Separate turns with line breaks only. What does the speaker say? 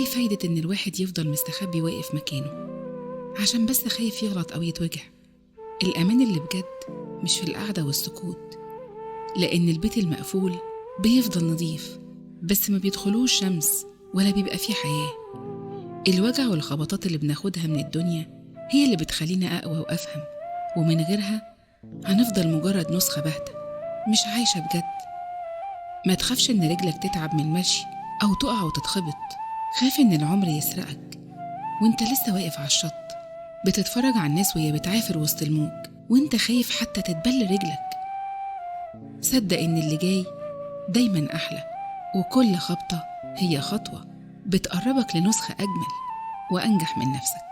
إيه فايدة إن الواحد يفضل مستخبي واقف مكانه عشان بس خايف يغلط أو يتوجع؟ الأمان اللي بجد مش في القعدة والسكوت، لأن البيت المقفول بيفضل نظيف بس ما بيدخلوش شمس ولا بيبقى فيه حياة. الوجع والخبطات اللي بناخدها من الدنيا هي اللي بتخلينا أقوى وأفهم، ومن غيرها هنفضل مجرد نسخة باهتة مش عايشة بجد. ما تخافش إن رجلك تتعب من المشي أو تقع وتتخبط، خاف إن العمر يسرقك وإنت لسه واقف على الشط بتتفرج على الناس وهي بتعافر وسط الموج وإنت خايف حتى تتبل رجلك. صدق إن اللي جاي دايما أحلى، وكل خبطة هي خطوة بتقربك لنسخة أجمل وأنجح من نفسك.